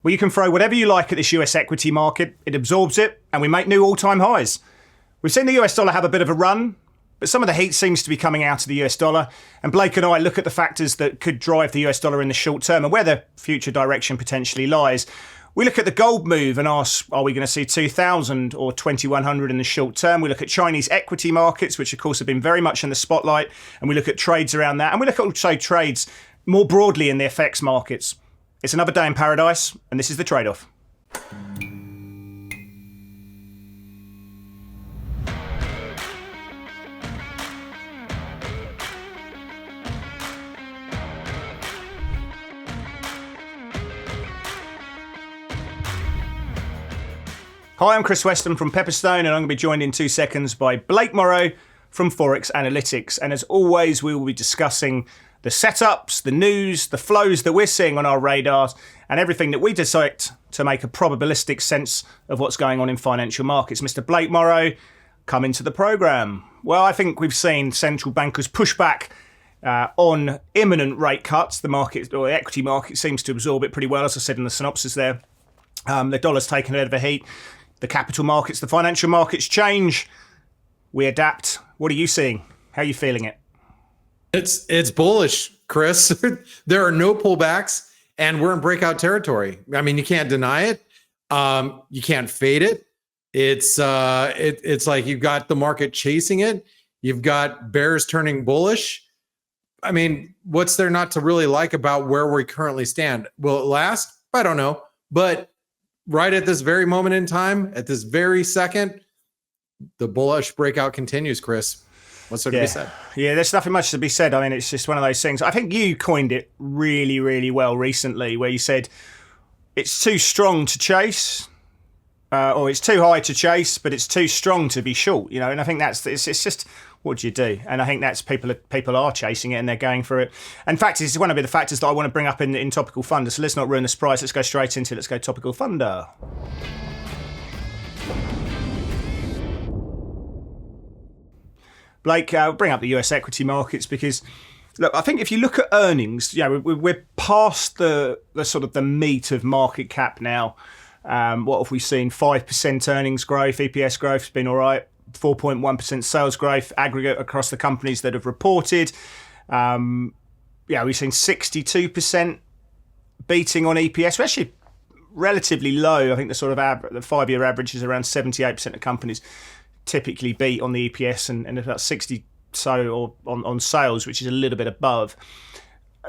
Well, you can throw whatever you like at this US equity market, it absorbs it, and we make new all-time highs. We've seen the US dollar have a bit of a run, but some of the heat seems to be coming out of the US dollar, and Blake and I look at the factors that could drive the US dollar in the short term and where the future direction potentially lies. We look at the gold move and ask, are we going to see 2,000 or 2,100 in the short term? We look at Chinese equity markets, which of course have been very much in the spotlight, and we look at trades around that, and we look at also trades more broadly in the FX markets. It's another day in paradise, and this is the trade-off. Hi, I'm Chris Weston from Pepperstone, and I'm going to be joined in 2 seconds by Blake Morrow from Forex Analytics. And as always, we will be discussing the setups, the news, the flows that we're seeing on our radars, and everything that we dissect to make a probabilistic sense of what's going on in financial markets. Mr. Blake Morrow, come into the program. Well, I think we've seen central bankers push back on imminent rate cuts. The market, or the equity market, seems to absorb it pretty well, as I said in the synopsis there. The dollar's taken a bit of a heat. The capital markets, the financial markets change. We adapt. What are you seeing? How are you feeling it? It's bullish, Chris. There are no pullbacks, and we're in breakout territory. I mean, you can't deny it. You can't fade it. It's like you've got the market chasing it. You've got bears turning bullish. I mean, what's there not to really like about where we currently stand? Will it last? I don't know. But right at this very moment in time, at this very second, the bullish breakout continues, Chris. What's there to be said? Yeah, there's nothing much to be said. I mean, it's just one of those things. I think you coined it really, really well recently, where you said it's too strong to chase, or it's too high to chase, but it's too strong to be short. You know, and I think it's just, what do you do? And I think that's people are chasing it and they're going for it. In fact, this is one of the factors that I want to bring up in Topical Thunder. So let's not ruin the surprise. Let's go straight into it. Let's go Topical Thunder. Blake, bring up the US equity markets because, look, I think if you look at earnings, we're past the sort of the meat of market cap now. What have we seen? 5% earnings growth, EPS growth has been all right. 4.1% sales growth aggregate across the companies that have reported. We've seen 62% beating on EPS. We're actually relatively low. I think the sort of the 5-year average is around 78% of companies typically beat on the EPS and about 60 or on sales, which is a little bit above.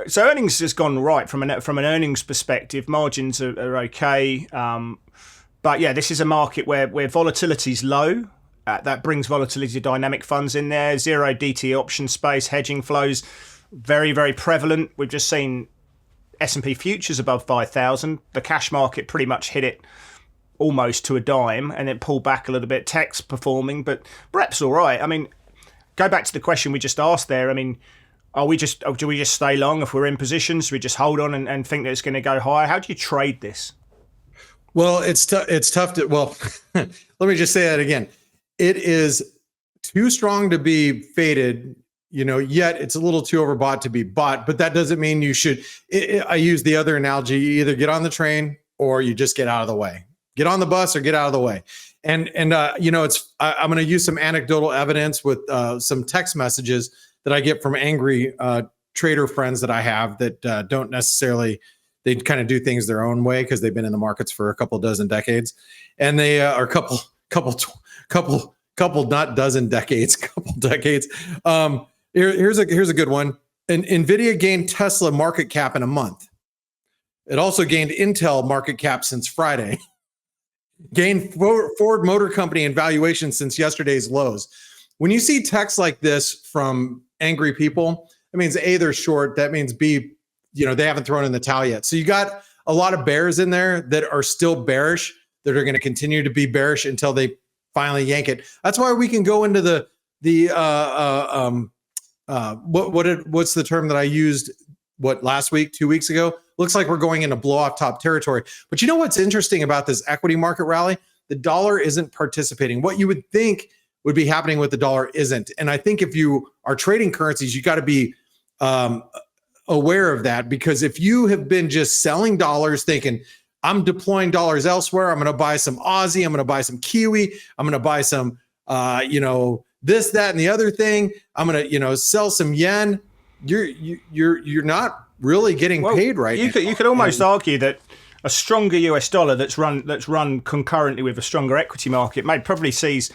So earnings has gone right from an earnings perspective. Margins are okay, but yeah, this is a market where volatility is low. That brings volatility to dynamic funds in there. Zero DT option space, hedging flows, very, very prevalent. We've just seen S&P futures above 5,000. The cash market pretty much hit it almost to a dime, and it pulled back a little bit. Tech's performing, but BREP's all right. I mean, go back to the question we just asked there. I mean, do we just stay long if we're in positions? Do we just hold on and think that it's going to go higher? How do you trade this? Well, it's tough to. Well, let me just say that again. It is too strong to be faded, yet it's a little too overbought to be bought. But that doesn't mean you should. I use the other analogy. You either get on the train or you just get out of the way. Get on the bus or get out of the way. And I'm going to use some anecdotal evidence with some text messages that I get from angry trader friends that I have that don't necessarily, they kind of do things their own way because they've been in the markets for a couple dozen decades. And they are not dozen decades, couple decades. Here's a good one. NVIDIA gained Tesla market cap in a month. It also gained Intel market cap since Friday. Gained Ford Motor Company in valuation since yesterday's lows. When you see text like this from angry people, that means A, they're short. That means B, they haven't thrown in the towel yet. So you got a lot of bears in there that are still bearish, that are going to continue to be bearish until they finally yank it. That's why we can go into what's the term that I used last week, 2 weeks ago? Looks like we're going into blow off top territory. But you know what's interesting about this equity market rally? The dollar isn't participating. What you would think would be happening with the dollar isn't. And I think if you are trading currencies, you got to be aware of that, because if you have been just selling dollars thinking, I'm deploying dollars elsewhere. I'm going to buy some Aussie. I'm going to buy some Kiwi. I'm going to buy some, this, that, and the other thing. I'm going to, sell some yen. You're not really getting paid right now. You could almost argue that a stronger US dollar that's run concurrently with a stronger equity market probably sees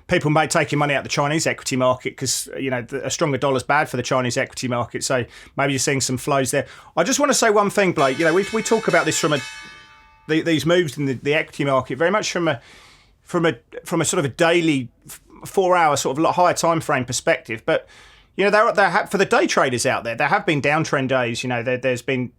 people taking money out of the Chinese equity market because a stronger dollar's bad for the Chinese equity market. So maybe you're seeing some flows there. I just want to say one thing, Blake. We talk about this from these moves in the equity market very much from a sort of a daily 4-hour sort of higher time frame perspective, but. For the day traders out there have been downtrend days. There's been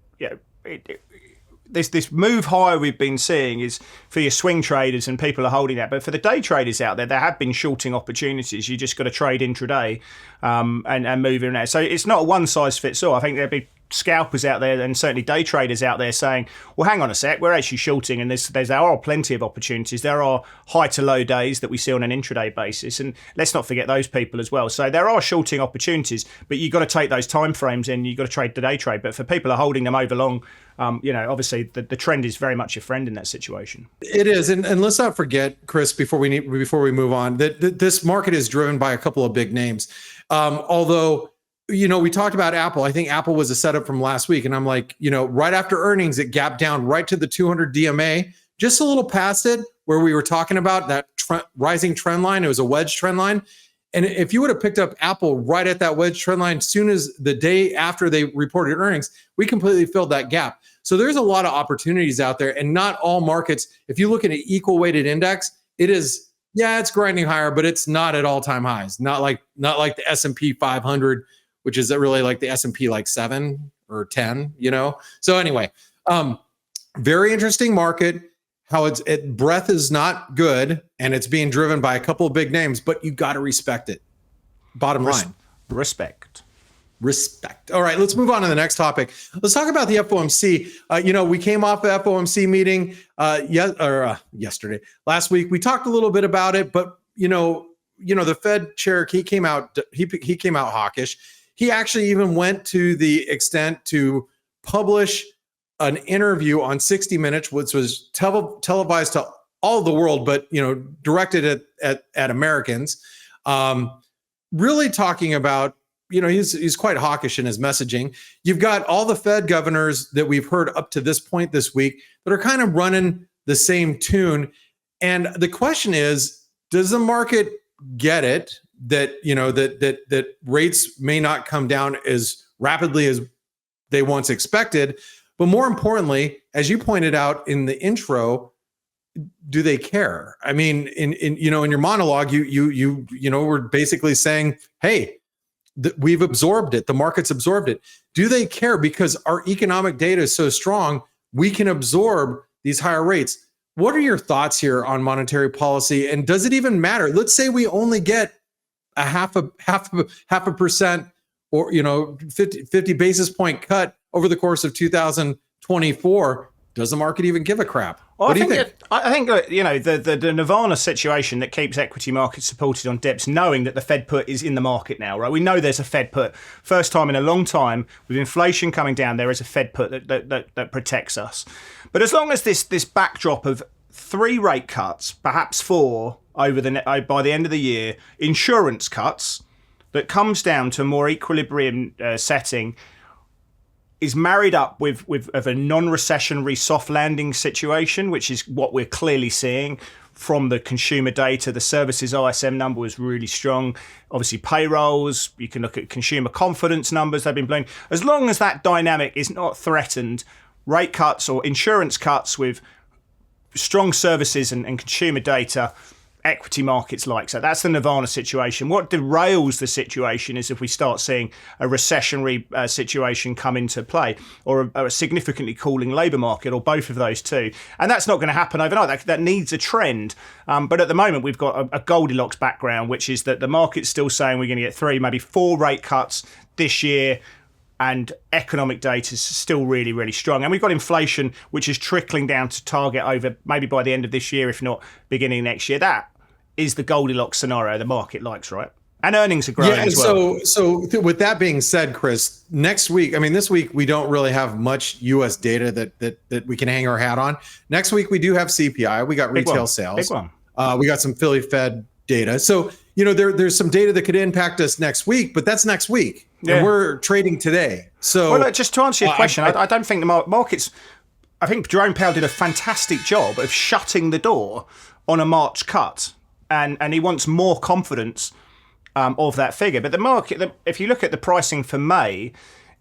this move higher we've been seeing is for your swing traders and people are holding that. But for the day traders out there have been shorting opportunities. You just got to trade intraday and move in there. So it's not a one size fits all. I think there'll be scalpers out there and certainly day traders out there saying, well, hang on a sec, we're actually shorting and there are plenty of opportunities. There are high to low days that we see on an intraday basis, and let's not forget those people as well. So there are shorting opportunities, but you've got to take those time frames in. You've got to trade the day trade. But for people who are holding them over long, obviously the trend is very much your friend in that situation. It is, and let's not forget, Chris, before we move on, that this market is driven by a couple of big names. Although we talked about Apple. I think Apple was a setup from last week. And I'm like, right after earnings, it gapped down right to the 200 DMA, just a little past it, where we were talking about that rising trend line. It was a wedge trend line. And if you would have picked up Apple right at that wedge trend line, as soon as the day after they reported earnings, we completely filled that gap. So there's a lot of opportunities out there, and not all markets. If you look at an equal weighted index, it is, it's grinding higher, but it's not at all-time highs. Not like the S&P 500, which is really like the S&P like 7 or 10, So anyway, very interesting market. How breadth is not good, and it's being driven by a couple of big names, but you got to respect it. Bottom line. Respect. All right, let's move on to the next topic. Let's talk about the FOMC. We came off the FOMC meeting yesterday. Last week, we talked a little bit about it, but the Fed chair, he came out hawkish. He actually even went to the extent to publish an interview on 60 Minutes, which was televised to all the world, but directed at Americans. Really talking about, he's quite hawkish in his messaging. You've got all the Fed governors that we've heard up to this point this week that are kind of running the same tune. And the question is, does the market get it that that rates may not come down as rapidly as they once expected? But more importantly, as you pointed out in the intro, do they care? I mean, in your monologue, you were basically saying, hey, we've absorbed it. The market's absorbed it. Do they care? Because our economic data is so strong, we can absorb these higher rates. What are your thoughts here on monetary policy? And does it even matter? Let's say we only get a half a percent or 50 basis point cut over the course of 2024. Does the market even give a crap? Well, what do you think? I think the Nirvana situation that keeps equity markets supported on dips, knowing that the Fed put is in the market now, right? We know there's a Fed put. First time in a long time, with inflation coming down, there is a Fed put that protects us. But as long as this backdrop of 3 rate cuts, perhaps 4 by the end of the year, insurance cuts that comes down to a more equilibrium setting, is married up with a non-recessionary soft landing situation, which is what we're clearly seeing from the consumer data. The services ISM number was really strong. Obviously, payrolls, you can look at consumer confidence numbers, they've been blown. As long as that dynamic is not threatened, rate cuts or insurance cuts with strong services and consumer data, equity markets like. So that's the Nirvana situation. What derails the situation is if we start seeing a recessionary situation come into play, or a significantly cooling labour market, or both of those two. And that's not going to happen overnight. That needs a trend. But at the moment, we've got a Goldilocks background, which is that the market's still saying we're going to get 3, maybe 4 rate cuts this year, and economic data is still really, really strong. And we've got inflation, which is trickling down to target over maybe by the end of this year, if not beginning next year. That is the Goldilocks scenario the market likes, right? And earnings are growing as well. With that being said, Chris, next week, I mean, this week we don't really have much U.S. data that we can hang our hat on. Next week we do have CPI. We got retail sales. Big one. We got some Philly Fed data. So, there's some data that could impact us next week, but that's next week. Yeah. And we're trading today. So, well, just to answer your question, I don't think the markets. I think Jerome Powell did a fantastic job of shutting the door on a March cut, and he wants more confidence of that figure. But the market, if you look at the pricing for May,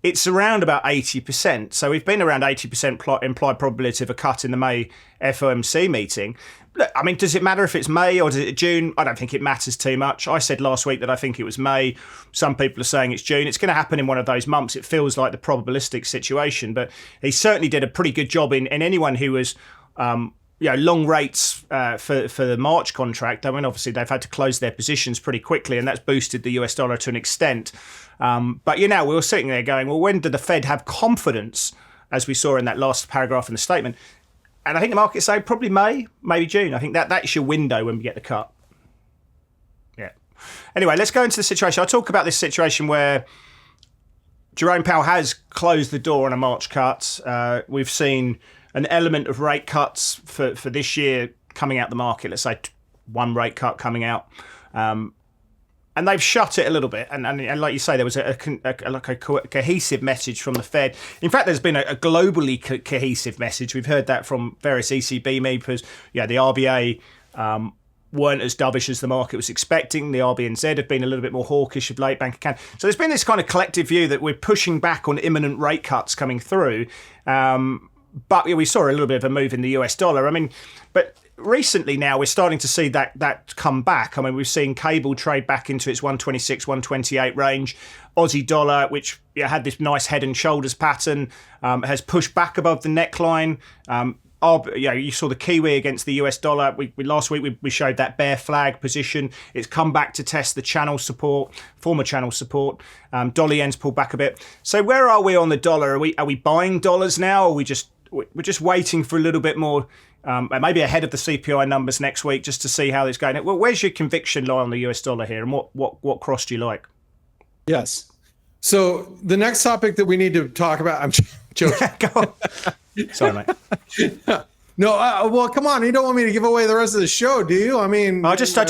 it's around about 80%. So we've been around 80% implied probability of a cut in the May FOMC meeting. Look, I mean, does it matter if it's May or is it June? I don't think it matters too much. I said last week that I think it was May. Some people are saying it's June. It's going to happen in one of those months. It feels like the probabilistic situation. But he certainly did a pretty good job in anyone who was long rates for the March contract. I mean, obviously, they've had to close their positions pretty quickly, and that's boosted the US dollar to an extent. But we were sitting there going, well, when did the Fed have confidence, as we saw in that last paragraph in the statement? And I think the markets say probably May, maybe June. I think that's your window when we get the cut. Yeah. Anyway, let's go into the situation. I'll talk about this situation where Jerome Powell has closed the door on a March cut. We've seen an element of rate cuts for this year coming out the market. Let's say one rate cut coming out. And they've shut it a little bit. And like you say, there was a cohesive message from the Fed. In fact, there's been a globally cohesive message. We've heard that from various ECB members. Yeah, the RBA weren't as dovish as the market was expecting. The RBNZ have been a little bit more hawkish of late, Bank of Canada. So there's been this kind of collective view that we're pushing back on imminent rate cuts coming through. But we saw a little bit of a move in the US dollar. I mean, but recently now we're starting to see that come back. I mean, we've seen cable trade back into its 126, 128 range. Aussie dollar, which had this nice head and shoulders pattern, has pushed back above the neckline. You saw the Kiwi against the US dollar. Last week we showed that bear flag position. It's come back to test the channel support, former channel support. Dollar yen's pulled back a bit. So where are we on the dollar? Are we buying dollars now? Or we're just waiting for a little bit more, maybe ahead of the CPI numbers next week, just to see how it's going? Well, where's your conviction lie on the US dollar here, and what cross do you like? Yes. So the next topic that we need to talk about, I'm joking. Go on. Sorry, mate. No, well, come on. You don't want me to give away the rest of the show, do you? I mean, just get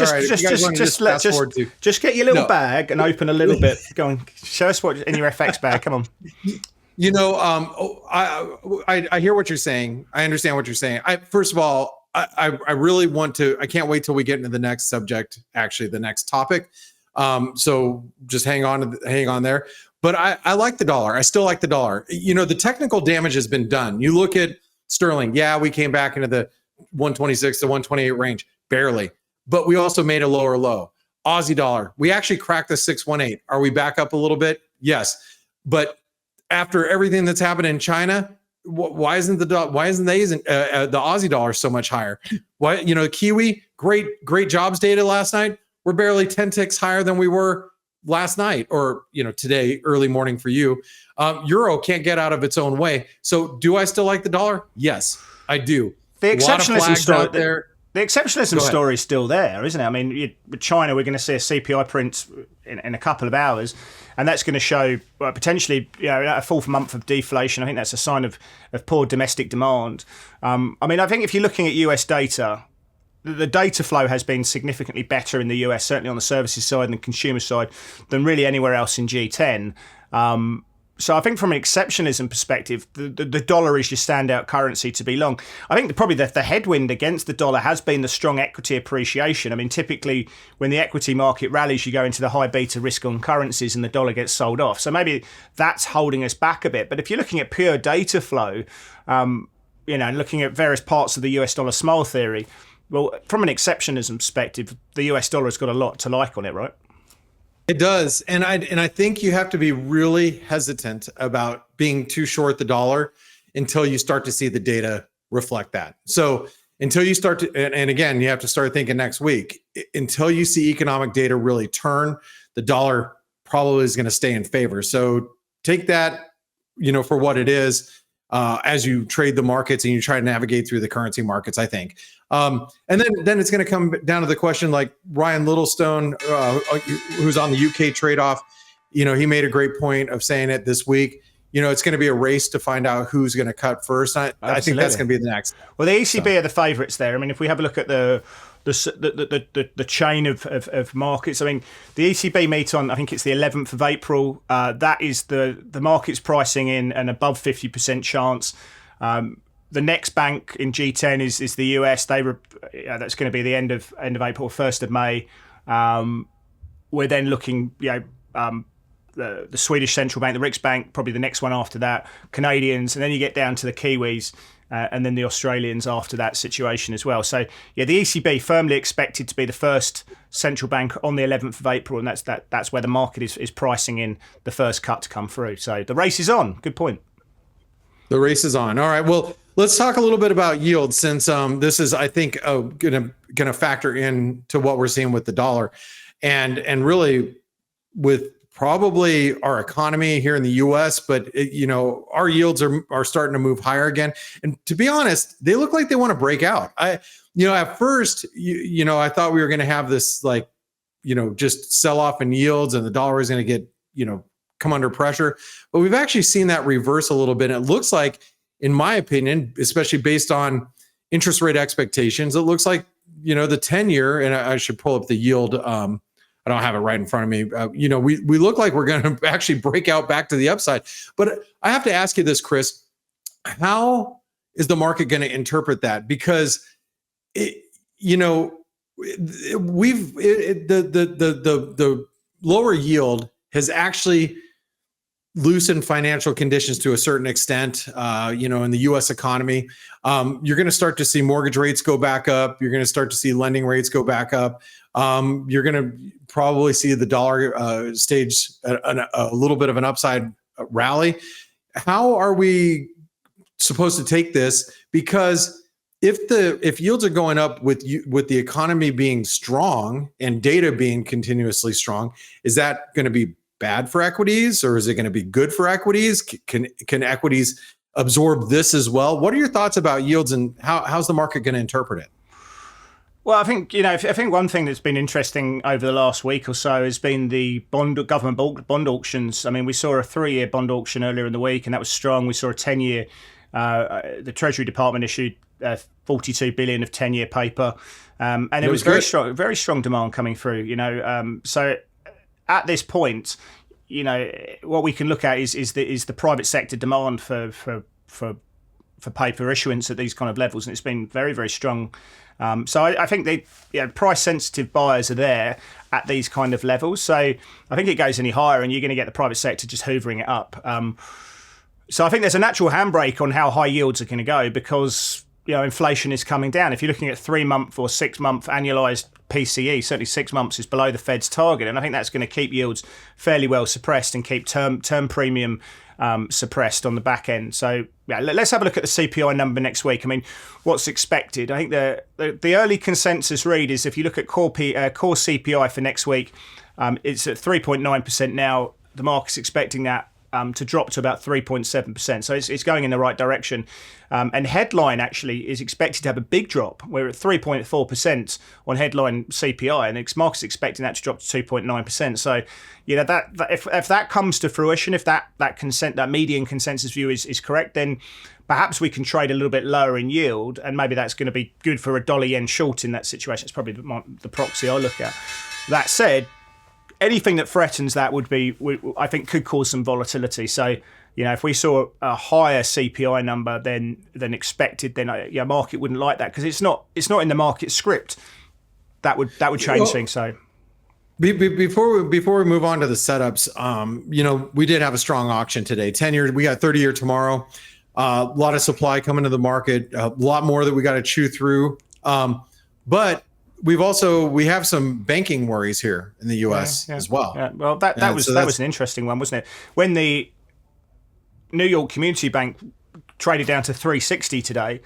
your little bag and open a little bit. Go on, show us what's in your FX bag. Come on. I hear what you're saying. I understand what you're saying. First of all, I really want to. I can't wait till we get into the next subject. Actually, the next topic. So just hang on there. But I like the dollar. I still like the dollar. The technical damage has been done. You look at sterling. Yeah, we came back into the 126 to 128 range, barely. But we also made a lower low. Aussie dollar. We actually cracked the 618. Are we back up a little bit? Yes. But after everything that's happened in China, why isn't the Aussie dollar so much higher? Why, Kiwi, great jobs data last night. We're barely 10 ticks higher than we were last night, or today, early morning for you. Euro can't get out of its own way. So do I still like the dollar? Yes, I do. The exceptionalism story there. The exceptionalism story is still there, isn't it? I mean, with China, we're going to see a CPI print in a couple of hours, and that's going to show potentially a full month of deflation. I think that's a sign of poor domestic demand. I mean, I think if you're looking at US data, the data flow has been significantly better in the US, certainly on the services side and the consumer side, than really anywhere else in G10. So I think from an exceptionalism perspective, the dollar is your standout currency to be long. I think probably the headwind against the dollar has been the strong equity appreciation. I mean, typically when the equity market rallies, you go into the high beta risk on currencies and the dollar gets sold off. So maybe that's holding us back a bit. But if you're looking at pure data flow, looking at various parts of the US dollar smile theory, well, from an exceptionalism perspective, the US dollar has got a lot to like on it, right? It does. And I think you have to be really hesitant about being too short the dollar until you start to see the data reflect that. So until you start to, and again, you have to start thinking next week, until you see economic data really turn, the dollar probably is going to stay in favor. So take that, for what it is. as you trade the markets and you try to navigate through the currency markets, I think. And then it's going to come down to the question, like Ryan Littlestone, who's on the UK trade-off. He made a great point of saying it this week. It's going to be a race to find out who's going to cut first. I think that's going to be the next. Well, the ECB are the favourites there. I mean, if we have a look at the chain of markets, I mean, the ECB meet on, I think it's the 11th of April. That is the market's pricing in an above 50% chance. The next bank in G10 is the US. That's going to be the end of April, 1st of May. We're then looking, the Swedish central bank, the Riksbank, probably the next one after that, Canadians, and then you get down to the Kiwis, and then the Australians after that situation as well. So, the ECB firmly expected to be the first central bank on the 11th of April, and that's where the market is pricing in the first cut to come through. So the race is on. Good point. The race is on. All right. Well, let's talk a little bit about yield, since this is, I think, going to factor in to what we're seeing with the dollar, and really with probably our economy here in the U.S., but our yields are starting to move higher again. And to be honest, they look like they want to break out. At first, I thought we were going to have this just sell off in yields, and the dollar is going to get come under pressure. But we've actually seen that reverse a little bit. And it looks like, in my opinion, especially based on interest rate expectations, it looks like the 10-year, and I should pull up the yield. I don't have it right in front of me. We look like we're going to actually break out back to the upside. But I have to ask you this, Chris: how is the market going to interpret that? Because the lower yield has actually loosened financial conditions to a certain extent. In the U.S. economy, you're going to start to see mortgage rates go back up. You're going to start to see lending rates go back up. You're going to probably see the dollar stage a little bit of an upside rally. How are we supposed to take this? Because if yields are going up with the economy being strong and data being continuously strong, is that going to be bad for equities, or is it going to be good for equities? Can equities absorb this as well? What are your thoughts about yields, and how's the market going to interpret it? Well, I think I think one thing that's been interesting over the last week or so has been the government bond auctions. I mean, we saw a 3-year bond auction earlier in the week, and that was strong. We saw a 10-year. The Treasury Department issued 42 billion of 10-year paper, and it was very strong demand coming through. So at this point, what we can look at is the private sector demand for paper issuance at these kind of levels, and it's been very, very strong. So I think price sensitive buyers are there at these kind of levels. So I think it goes any higher, and you're going to get the private sector just hoovering it up. So I think there's a natural handbrake on how high yields are going to go, because inflation is coming down. If you're looking at 3-month or 6-month annualized PCE, certainly 6 months is below the Fed's target, and I think that's going to keep yields fairly well suppressed and keep term premium suppressed on the back end. So let's have a look at the CPI number next week. I mean, what's expected? I think the early consensus read is, if you look at core CPI for next week, it's at 3.9% now. The market's expecting that to drop to about 3.7%. So it's going in the right direction. And headline actually is expected to have a big drop. We're at 3.4% on headline CPI, and the market's expecting that to drop to 2.9%. So, that if that comes to fruition, if that median consensus view is correct, then perhaps we can trade a little bit lower in yield, and maybe that's going to be good for a dollar yen short in that situation. It's probably the proxy I look at. That said, anything that threatens that I think could cause some volatility. So, if we saw a higher CPI number than expected, then market wouldn't like that, because it's not in the market script. That would change things. So before we move on to the setups, we did have a strong auction today. 10-year, we got 30-year tomorrow. A lot of supply coming to the market. A lot more that we got to chew through. But we have some banking worries here in the U.S. as well. Yeah. Well, that was an interesting one, wasn't it? When the New York Community Bank traded down to 360 today,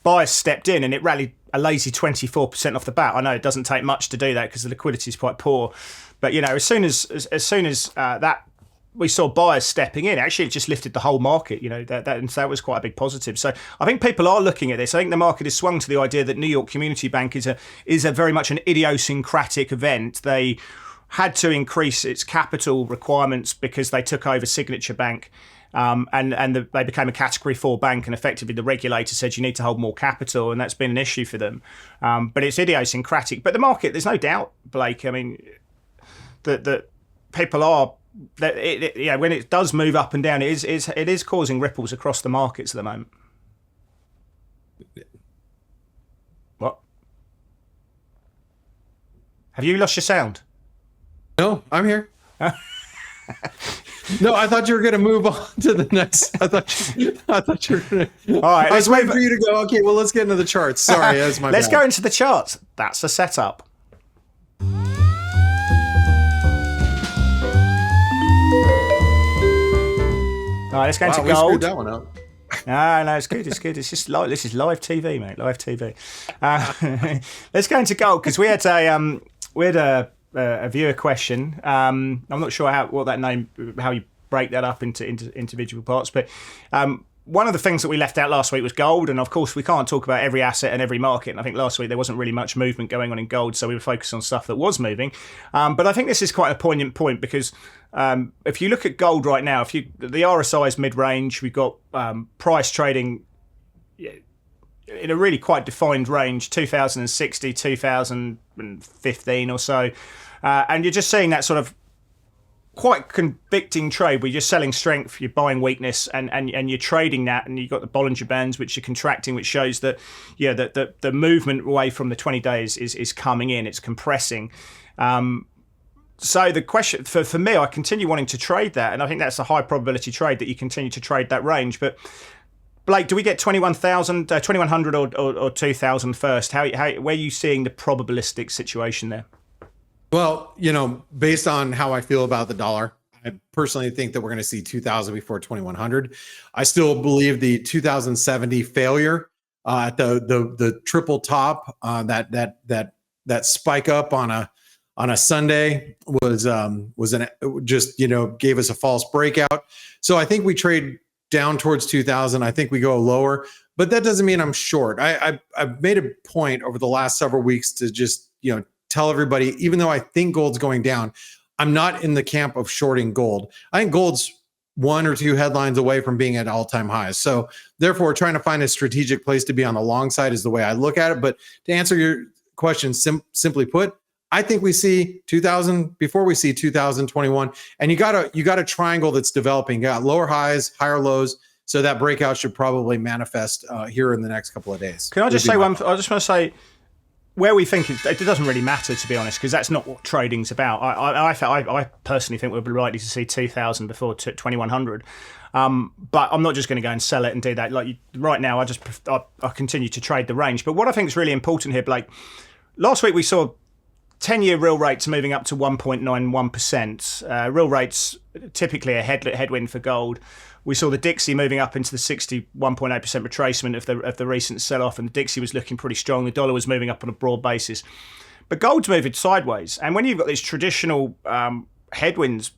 buyers stepped in, and it rallied a lazy 24% off the bat. I know it doesn't take much to do that because the liquidity is quite poor, but as soon as that we saw buyers stepping in. Actually, it just lifted the whole market. That was quite a big positive. So I think people are looking at this. I think the market has swung to the idea that New York Community Bank is a very much an idiosyncratic event. They had to increase its capital requirements because they took over Signature Bank. They became a Category 4 bank, and effectively the regulator said you need to hold more capital, and that's been an issue for them. But it's idiosyncratic. But the market, there's no doubt, Blake. I mean, that people are. When it does move up and down, it is causing ripples across the markets at the moment. What? Have you lost your sound? No, I'm here. No, I thought you were going to move on to the next. I thought you were going to. All right, I was waiting for you to go. Okay, well, let's get into the charts. Sorry, that's my Let's bad. go into the charts. That's the setup. All right, let's go into We gold. screwed that one up. No, it's good. It's good. It's just this is live TV, mate. Live TV. Let's go into gold because we had a viewer question. I'm not sure how you break that up into individual parts, but one of the things that we left out last week was gold, and of course we can't talk about every asset and every market. And I think last week there wasn't really much movement going on in gold, so we were focused on stuff that was moving. But I think this is quite a poignant point because if you look at gold right now, the RSI is mid-range, we've got price trading in a really quite defined range, 2060, 2015 or so. And you're just seeing that sort of quite convicting trade where you're selling strength, you're buying weakness, and you're trading that, and you've got the Bollinger Bands, which are contracting, which shows that that the movement away from the 20 days is coming in, it's compressing. So the question for me, I continue wanting to trade that, and I think that's a high probability trade that you continue to trade that range. But Blake, do we get 2100 or 2000 first? Where are you seeing the probabilistic situation there? Well, based on how I feel about the dollar, I personally think that we're going to see 2000 before 2100. I still believe the 2070 failure at the triple top, that spike up on a Sunday was gave us a false breakout. So I think we trade down towards 2000. I think we go lower, but that doesn't mean I'm short. I've made a point over the last several weeks to just tell everybody, even though I think gold's going down, I'm not in the camp of shorting gold. I think gold's one or two headlines away from being at all-time highs. So therefore, trying to find a strategic place to be on the long side is the way I look at it. But to answer your question, simply put, I think we see 2000 before we see 2021, and you got a triangle that's developing. You got lower highs, higher lows. So that breakout should probably manifest here in the next couple of days. Can I just say one? I just want to say, where we think it doesn't really matter, to be honest, because that's not what trading's about. I personally think we'll be likely to see 2000 before 2100, but I'm not just going to go and sell it and do that. Right now, I continue to trade the range. But what I think is really important here, Blake, last week we saw 10-year real rates moving up to 1.91%. Real rates typically a headwind for gold. We saw the Dixie moving up into the 61.8% retracement of the recent sell-off, and the Dixie was looking pretty strong. The dollar was moving up on a broad basis. But gold's moving sideways. And when you've got these traditional headwinds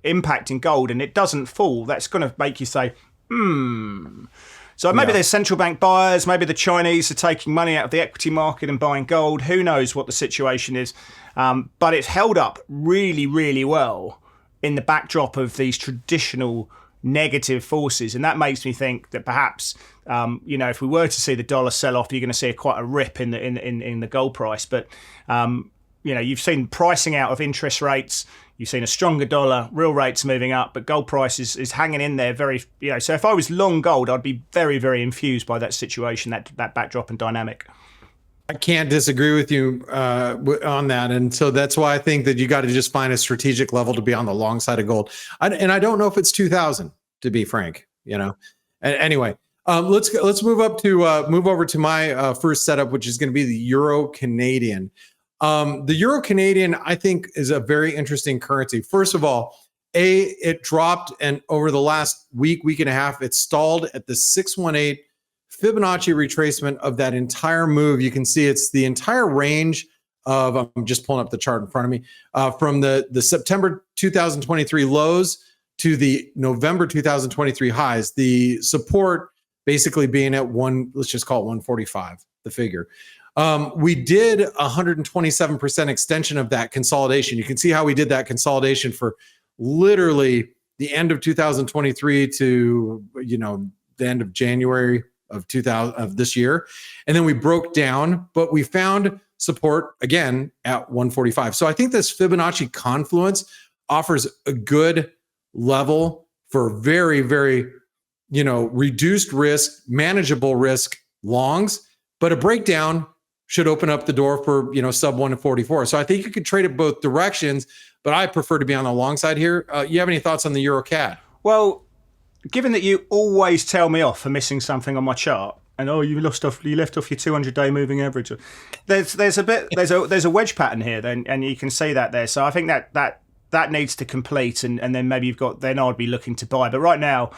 impacting gold and it doesn't fall, that's going to make you say, So maybe there's central bank buyers, maybe the Chinese are taking money out of the equity market and buying gold. Who knows what the situation is? But it's held up really, really well in the backdrop of these traditional negative forces, and that makes me think that perhaps if we were to see the dollar sell off, you're going to see quite a rip in the gold price. But you've seen pricing out of interest rates, you've seen a stronger dollar, real rates moving up, but gold price is hanging in there very. So if I was long gold, I'd be very, very infused by that situation, that backdrop and dynamic. I can't disagree with you on that. And so that's why I think that you got to just find a strategic level to be on the long side of gold. And I don't know if it's 2000, to be frank, Anyway, let's move over to my first setup, which is going to be the Euro Canadian. The Euro Canadian, I think, is a very interesting currency. First of all, it dropped, and over the last week and a half, it stalled at the 618 Fibonacci retracement of that entire move. You can see it's the entire range of, I'm just pulling up the chart in front of me, from the September 2023 lows to the November 2023 highs. The support basically being at let's just call it 145, the figure. We did 127% extension of that consolidation. You can see how we did that consolidation for literally the end of 2023 to, the end of January of this year. And then we broke down, but we found support again at 145. So I think this Fibonacci confluence offers a good level for very, very, reduced risk, manageable risk longs, but a breakdown should open up the door for, sub 144. So I think you could trade it both directions, but I prefer to be on the long side here. You have any thoughts on the Euro CAD? Well, given that you always tell me off for missing something on my chart, and you left off your 200-day moving average, there's a wedge pattern here, then, and you can see that there. So I think that needs to complete, and then maybe then I'd be looking to buy. But right now,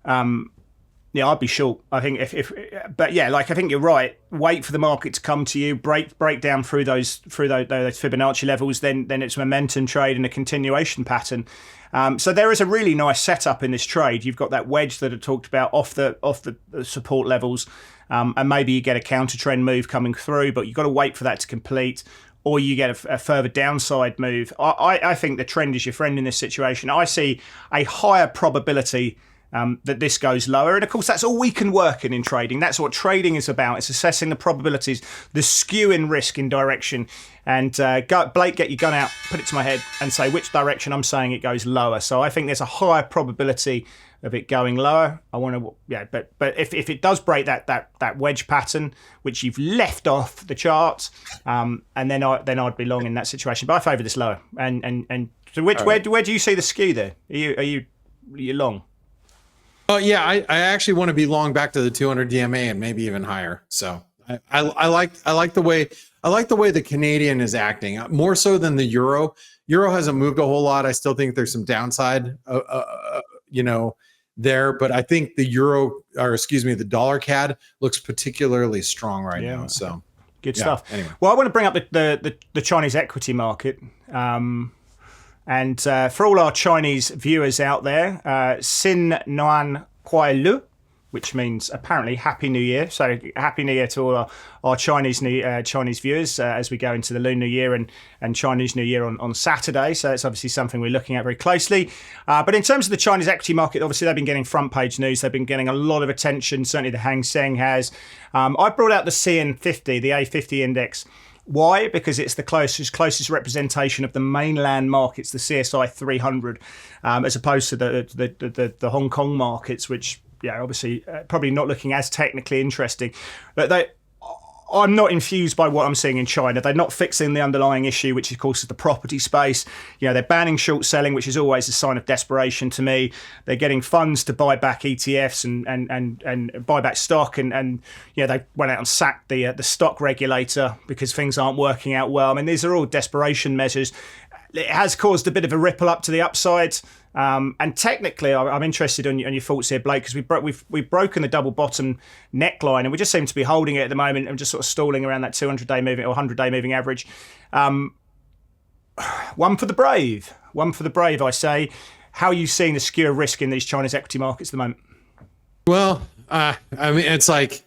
I'd be short. I think I think you're right. Wait for the market to come to you, break down through those Fibonacci levels. Then it's momentum trade and a continuation pattern. So there is a really nice setup in this trade. You've got that wedge that I talked about off the support levels, and maybe you get a counter trend move coming through, but you've got to wait for that to complete, or you get a further downside move. I think the trend is your friend in this situation. I see a higher probability that this goes lower. And of course, that's all we can work in trading. That's what trading is about. It's assessing the probabilities, the skew in risk in direction. And Blake, get your gun out, put it to my head and say which direction I'm saying it goes lower. So I think there's a higher probability of it going lower. But if it does break that wedge pattern, which you've left off the chart, and then I'd be long in that situation. But I favour this lower. And so where do you see the skew there? Are you long? Oh yeah, I actually want to be long back to the 200 DMA and maybe even higher. So I like the way the Canadian is acting more so than the euro. Euro hasn't moved a whole lot. I still think there's some downside, there, but I think the dollar CAD looks particularly strong right now. So good stuff. Anyway, well, I want to bring up the Chinese equity market. And for all our Chinese viewers out there, Xin Nuan Kuai Lu, which means apparently Happy New Year. So Happy New Year to all our Chinese viewers as we go into the Lunar New Year and Chinese New Year on Saturday. So it's obviously something we're looking at very closely. But in terms of the Chinese equity market, obviously they've been getting front page news. They've been getting a lot of attention. Certainly the Hang Seng has. I brought out the CN50, the A50 index. Why? Because it's the closest representation of the mainland markets, the CSI 300, as opposed to the Hong Kong markets, which obviously probably not looking as technically interesting. But I'm not infused by what I'm seeing in China. They're not fixing the underlying issue, which of course is the property space. They're banning short selling, which is always a sign of desperation to me. They're getting funds to buy back ETFs and buy back stock, and they went out and sacked the stock regulator because things aren't working out well. I mean, these are all desperation measures. It has caused a bit of a ripple up to the upside. And technically, I'm interested on your thoughts here, Blake, because we've broken the double bottom neckline, and we just seem to be holding it at the moment and just sort of stalling around that 200-day moving or 100-day moving average. One for the brave, I say. How are you seeing the skew of risk in these Chinese equity markets at the moment? Well, I mean, it's like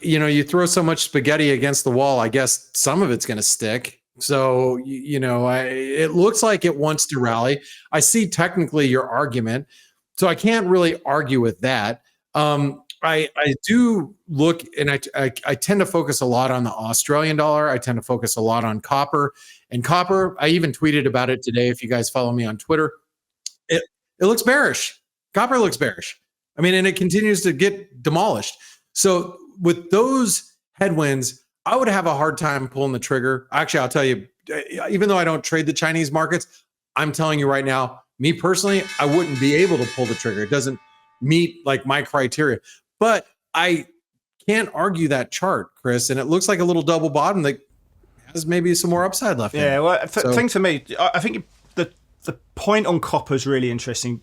you throw so much spaghetti against the wall. I guess some of it's going to stick. So, it looks like it wants to rally. I see technically your argument, so I can't really argue with that. I do look, and I tend to focus a lot on the Australian dollar. I tend to focus a lot on copper. And copper, I even tweeted about it today. If you guys follow me on Twitter, it looks bearish. Copper looks bearish. I mean, and it continues to get demolished. So with those headwinds, I would have a hard time pulling the trigger. Actually, I'll tell you, even though I don't trade the Chinese markets, I'm telling you right now, me personally, I wouldn't be able to pull the trigger. It doesn't meet like my criteria. But I can't argue that chart, Chris, and it looks like a little double bottom that has maybe some more upside left. Yeah, well, thing for me, I think the point on copper is really interesting.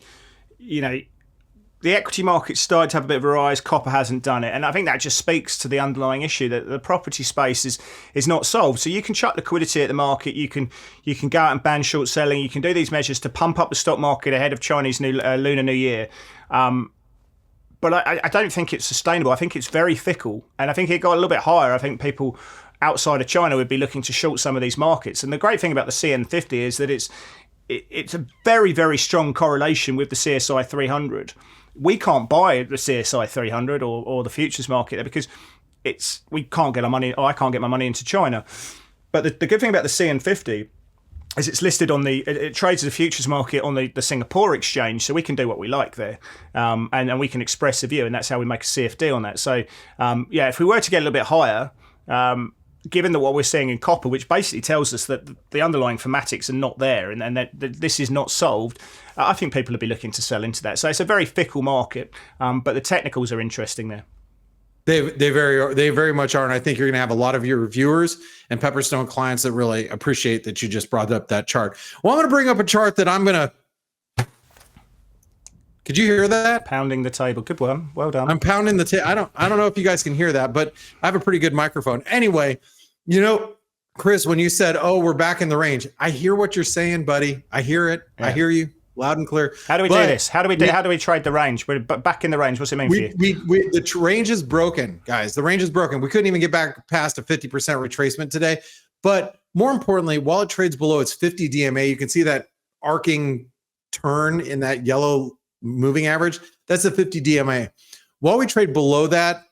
the equity market started to have a bit of a rise. Copper hasn't done it, and I think that just speaks to the underlying issue that the property space is not solved. So you can chuck liquidity at the market. You can go out and ban short selling. You can do these measures to pump up the stock market ahead of Chinese Lunar New Year. But I don't think it's sustainable. I think it's very fickle, and I think it got a little bit higher. I think people outside of China would be looking to short some of these markets. And the great thing about the CN50 is that it's a very, very strong correlation with the CSI 300. We can't buy the CSI 300 or the futures market there because we can't get our money. I can't get my money into China. But the good thing about the CN50 is it's listed on it trades as a futures market on the Singapore exchange, so we can do what we like there, and we can express a view, and that's how we make a CFD on that. So if we were to get a little bit higher, given that what we're seeing in copper, which basically tells us that the underlying thematics are not there and that this is not solved, I think people will be looking to sell into that. So it's a very fickle market, but the technicals are interesting there. They very much are, and I think you're going to have a lot of your viewers and Pepperstone clients that really appreciate that you just brought up that chart. Well, I'm going to bring up a chart that I'm going to. Could you hear that? Pounding the table. Good one. Well done. I'm pounding the table. I don't know if you guys can hear that, but I have a pretty good microphone. Anyway, Chris, when you said, "Oh, we're back in the range," I hear what you're saying, buddy. I hear it. Yeah. I hear you loud and clear. How do we do this? How do we trade the range? We're back in the range. What's it mean for you? The range is broken, guys. The range is broken. We couldn't even get back past a 50% retracement today. But more importantly, while it trades below its 50 DMA, you can see that arcing turn in that yellow moving average. That's a 50 DMA. While we trade below that,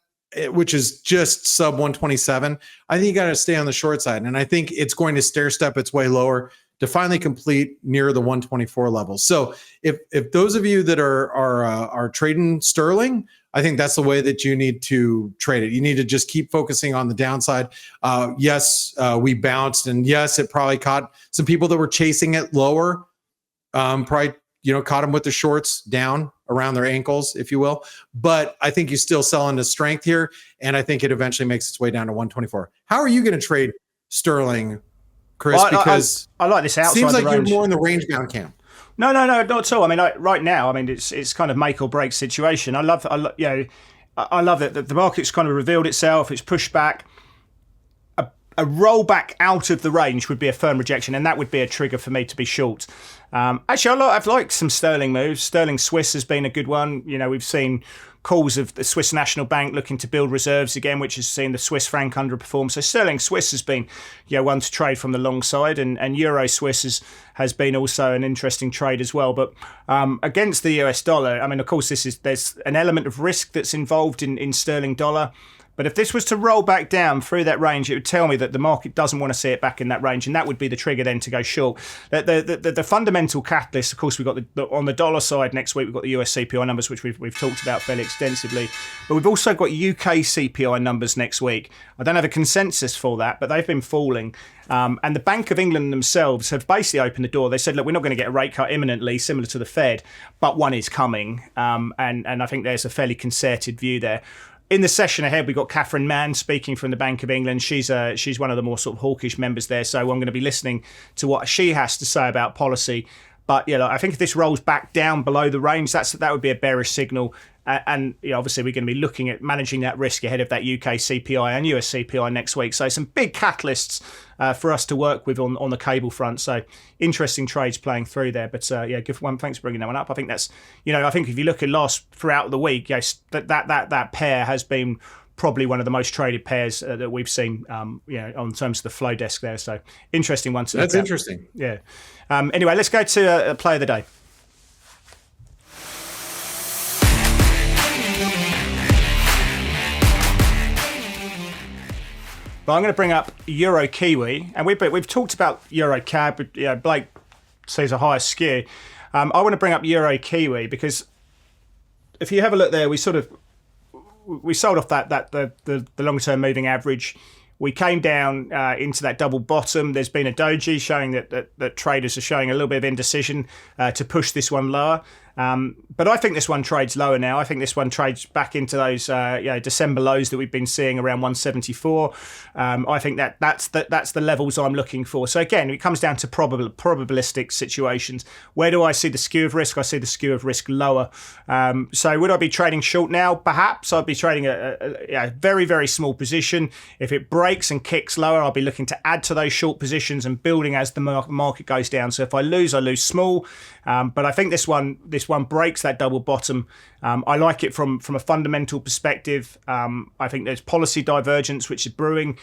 which is just sub 127, I think you got to stay on the short side. And I think it's going to stair step its way lower to finally complete near the 124 level. So if those of you that are trading sterling, I think that's the way that you need to trade it. You need to just keep focusing on the downside. Yes, we bounced, and yes, it probably caught some people that were chasing it lower. Probably caught them with the shorts down around their ankles, if you will. But I think you still sell into strength here, and I think it eventually makes its way down to 124. How are you going to trade sterling, Chris? Well, because I like this outside seems like the range. You're more in the range bound camp. No, not at all. I mean, right now, it's kind of make or break situation. I love that the market's kind of revealed itself. It's pushed back. A rollback out of the range would be a firm rejection, and that would be a trigger for me to be short. Actually, I've liked some sterling moves. Sterling Swiss has been a good one. We've seen calls of the Swiss National Bank looking to build reserves again, which has seen the Swiss franc underperform. So sterling Swiss has been one to trade from the long side, and Euro Swiss has been also an interesting trade as well. But against the US dollar, of course, there's an element of risk that's involved in sterling dollar. But if this was to roll back down through that range, it would tell me that the market doesn't want to see it back in that range, and that would be the trigger then to go short. The fundamental catalyst, of course, we've got on the dollar side next week, we've got the US CPI numbers, which we've talked about fairly extensively. But we've also got UK CPI numbers next week. I don't have a consensus for that, but they've been falling. And the Bank of England themselves have basically opened the door. They said, look, we're not going to get a rate cut imminently, similar to the Fed, but one is coming. And I think there's a fairly concerted view there. In the session ahead, we've got Catherine Mann speaking from the Bank of England. She's one of the more sort of hawkish members there, so I'm going to be listening to what she has to say about policy. But I think if this rolls back down below the range, that would be a bearish signal. And obviously, we're going to be looking at managing that risk ahead of that UK CPI and US CPI next week. So some big catalysts for us to work with on the cable front. So interesting trades playing through there. But good one. Thanks for bringing that one up. I think that's I think if you look at throughout the week, yes, that pair has been probably one of the most traded pairs that we've seen. On terms of the flow desk there. So interesting one to look at. That's interesting. Yeah. Anyway, let's go to play of the day. But I'm going to bring up Euro Kiwi, and we've talked about Euro CAD, but Blake sees a higher skew. I want to bring up Euro Kiwi because if you have a look there, we sold off the longer term moving average. We came down into that double bottom. There's been a doji showing that traders are showing a little bit of indecision to push this one lower. But I think this one trades lower now. I think this one trades back into those December lows that we've been seeing around 174. I think that's the levels I'm looking for. So again, it comes down to probabilistic situations. Where do I see the skew of risk? I see the skew of risk lower. So would I be trading short now? Perhaps I'd be trading a very, very small position. If it breaks and kicks lower, I'll be looking to add to those short positions and building as the market goes down. So if I lose small. But I think this one breaks that double bottom. I like it from a fundamental perspective. I think there's policy divergence which is brewing.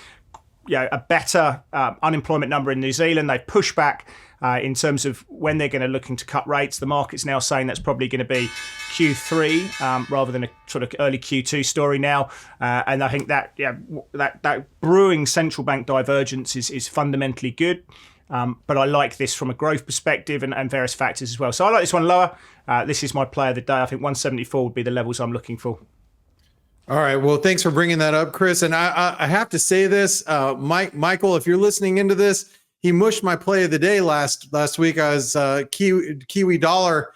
A better unemployment number in New Zealand. They push back in terms of when they're going to looking to cut rates. The market's now saying that's probably going to be Q3 rather than a sort of early Q2 story now. And I think that brewing central bank divergence is fundamentally good. But I like this from a growth perspective and various factors as well. So I like this one lower. This is my play of the day. I think 174 would be the levels I'm looking for. All right. Well, thanks for bringing that up, Chris. And I have to say this, Michael, if you're listening into this, he mushed my play of the day last week. I was Kiwi dollar.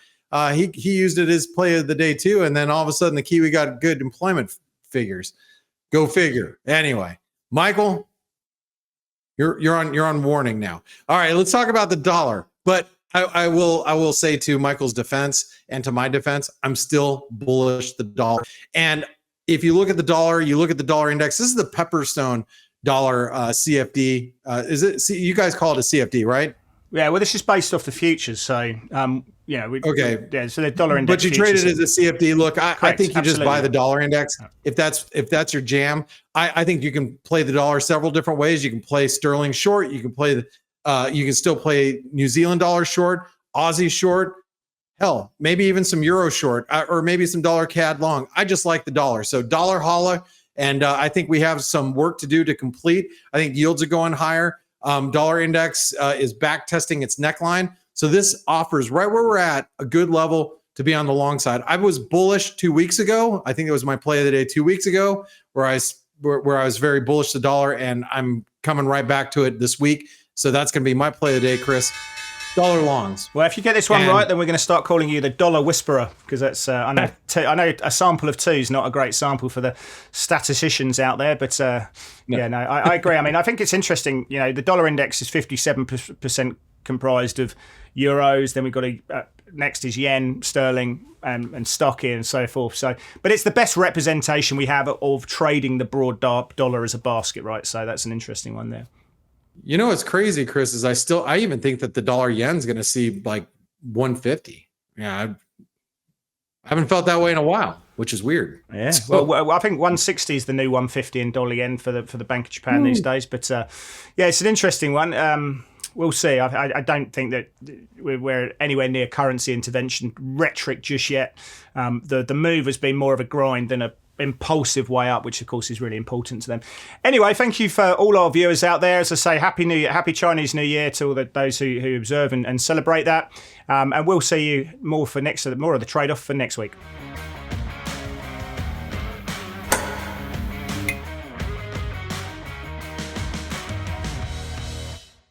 He used it as play of the day too. And then all of a sudden the Kiwi got good employment figures. Go figure. Anyway, Michael, you're on warning now. All right, let's talk about the dollar. But I will say to Michael's defense and to my defense, I'm still bullish the dollar. And if you look at the dollar, you look at the dollar index. This is the Pepperstone dollar CFD. Is it? You guys call it a CFD, right? Yeah. Well, this is based off the futures, so okay. So the dollar index. But you trade it as a CFD. Look, I think you just buy the dollar index if that's your jam. I think you can play the dollar several different ways. You can play sterling short. You can play you can still play New Zealand dollar short, Aussie short. Hell, maybe even some euro short, or maybe some dollar CAD long. I just like the dollar. So dollar holla, and I think we have some work to do to complete. I think yields are going higher. Dollar index is back testing its neckline. So this offers right where we're at a good level to be on the long side. I was bullish 2 weeks ago. I think it was my play of the day 2 weeks ago where I was very bullish the dollar, and I'm coming right back to it this week. So that's going to be my play of the day, Chris. Dollar longs. Well, if you get this one right, then we're going to start calling you the dollar whisperer, because that's I know a sample of 2 is not a great sample for the statisticians out there, but I agree. I mean, I think it's interesting. The dollar index is 57% comprised of euros. Then we've got next is yen, sterling, and stocky and so forth. So, but it's the best representation we have of trading the broad dollar as a basket, right? So that's an interesting one there. You know what's crazy, Chris, is I even think that the dollar yen's going to see like 150. Yeah, I haven't felt that way in a while, which is weird. Yeah. Well, I think 160 is the new 150 in dollar yen for the Bank of Japan these days. But it's an interesting one. We'll see. I don't think that we're anywhere near currency intervention rhetoric just yet. The move has been more of a grind than a impulsive way up, which of course is really important to them. Anyway, thank you for all our viewers out there. As I say, happy New Year, happy Chinese New Year to all those who observe and celebrate that. And we'll see you more of the trade-off for next week.